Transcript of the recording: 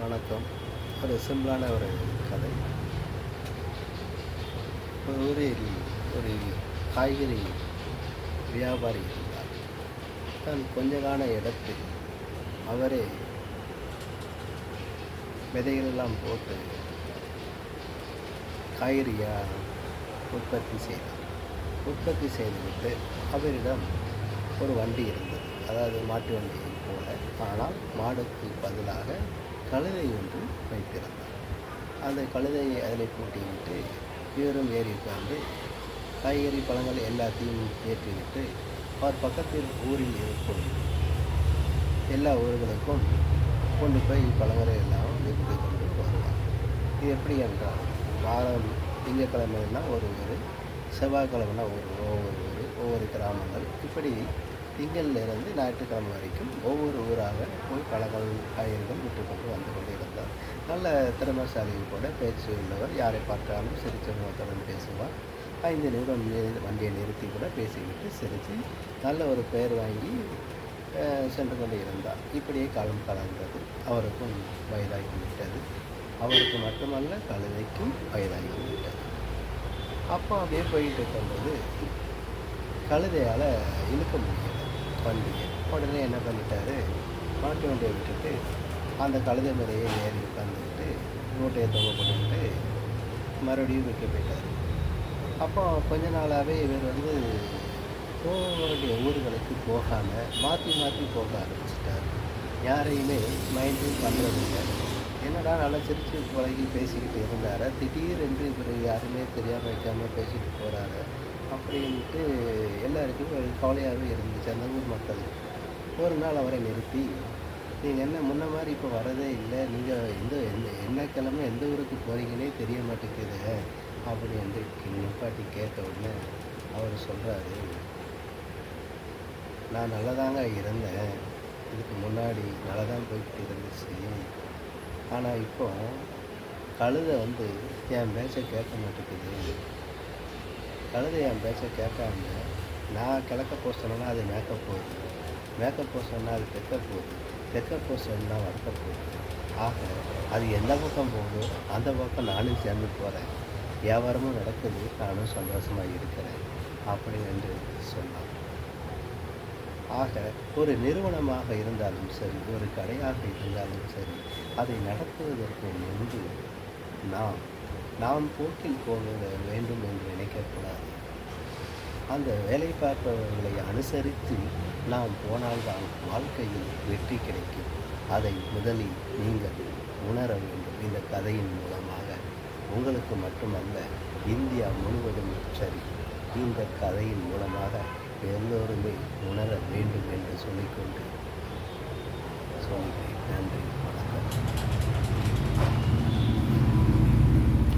வணக்கம். ஒரு சிம்பிளான ஒரு கதை. ஒரு ஊரில் ஒரு காய்கறி வியாபாரி இருந்தார். தான் கொஞ்ச கால இடத்தில் அவரே விதைகளெல்லாம் போட்டு காய்கறியை உற்பத்தி செய்தார். உற்பத்தி செய்துவிட்டு அவரிடம் ஒரு வண்டி இருந்தது. அதாவது மாட்டு வண்டியை போல, ஆனால் மாடுக்கு பதிலாக கழுதை ஒன்று வைத்திருந்தார். அந்த கழுதையை அதில் பூட்டிவிட்டு இவரும் ஏறி உட்கார்ந்து காய்கறி பழங்கள் எல்லாத்தையும் ஏற்றிவிட்டு அவர் பக்கத்தில் ஊரில் இருக்கும் எல்லா ஊர்களுக்கும் கொண்டு போய் பழங்களை எல்லாம் விற்று கொண்டு வருவார். இது எப்படி என்றால், வாரம் திங்கக்கிழமைனா ஒரு ஊர், செவ்வாய்க்கிழமைனா ஒவ்வொரு கிராமங்கள், இப்படி திங்களிலிருந்து ஞாயிற்றுக்கிழமை வரைக்கும் ஒவ்வொரு ஊராக போய் பழங்கள் காய்கறிகள் விற்று கொண்டு வந்து கொண்டு இருந்தார். நல்ல திறமைசாலியும் கூட, பேச்சு உள்ளவர், யாரை பார்த்தாலும் சிரித்த முகத்துடன் பேசுவார். 5 நிமிடம் வண்டியை நிறுத்தி கூட பேசிவிட்டு சிரித்து நல்ல ஒரு பெயர் வாங்கி சென்று கொண்டு இருந்தார். இப்படியே காலம் கலந்தது. அவருக்கும் வயதாகிவிட்டது. அவருக்கு மட்டுமல்ல, கழுதைக்கும் வயதாகிவிட்டது. அப்போ அப்படியே போயிட்டு இருக்கும்போது கழுதையால் இழுக்க முடியலை வண்டியை. உடனே என்ன பண்ணிட்டாரு, மாட்டு வண்டியை விட்டுட்டு அந்த கழுதை மேலேயே ஏறி உட்காந்துக்கிட்டு மூட்டையை தொங்க போட்டுக்கிட்டு மறுபடியும் விற்க போயிட்டார். அப்போ கொஞ்ச நாளாகவே இவர் போக வேண்டிய ஊர்களுக்கு போகாமல் மாற்றி மாற்றி போக ஆரம்பிச்சிட்டார். யாரையுமே மைண்டும் பண்ணுறதில்லை. என்னடா நல்லா சிரித்து பழகி பேசிக்கிட்டு இருந்தார், திடீரென்று இவர் யாருமே தெரியாமல் வைக்காமல் பேசிட்டு போகிறாரு அப்படின்ட்டு எல்லாருக்கும் ஒரு கவலையாகவே இருந்துச்சு அந்த ஊர் மக்கள். ஒரு நாள் அவரை நிறுத்தி, நீங்கள் என்ன முன்ன மாதிரி இப்போ வரதே இல்லை, நீங்கள் என்ன கிழமை எந்த ஊருக்கு போகிறீங்கன்னே தெரிய மாட்டேங்குது அப்படின்னு நிப்பாட்டி கேட்ட உடனே அவர் சொல்கிறாரு, நான் நல்லதாங்க இருந்தேன், இதுக்கு முன்னாடி நல்லா தான் போய்கிட்டு இருந்துச்சு. ஆனால் இப்போ கழுதை என் பேச்சை கேட்க மாட்டேங்குது. கழுதை என் பேச்சை கேட்காம நான் கிழக்க போக சொன்னேன்னா அது மேக்கப் போகுது, மேக்கப் போக சொன்னால் அது தெற்க போக சொன்னால் வடக்க போகுது. ஆக அது எந்த பக்கம் போகுதோ அந்த பக்கம் நானும் சேர்ந்து போகிறேன். வியாபாரமும் நடக்குது, நானும் சந்தோஷமாக இருக்கிறேன் அப்படின்னு சொன்னான். ஆக ஒரு நிறுவனமாக இருந்தாலும் சரி, ஒரு கடையாக இருந்தாலும் சரி, அதை நடத்துவதற்கு முன்பு நாம் போக்கில் போக வேண்டும் என்று நினைக்கக்கூடாது. அந்த வேலை பார்ப்பவர்களை அனுசரித்து நாம் போனால்தான் வாழ்க்கையில் வெற்றி கிடைக்கும். அதை முதலில் நீங்கள் உணர வேண்டும். இந்த கதையின் மூலமாக உங்களுக்கு மட்டுமல்ல, இந்தியா முழுவதும் சரி, இந்த கதையின் மூலமாக எல்லோருமே உணர வேண்டும் என்று சொல்லிக்கொண்டு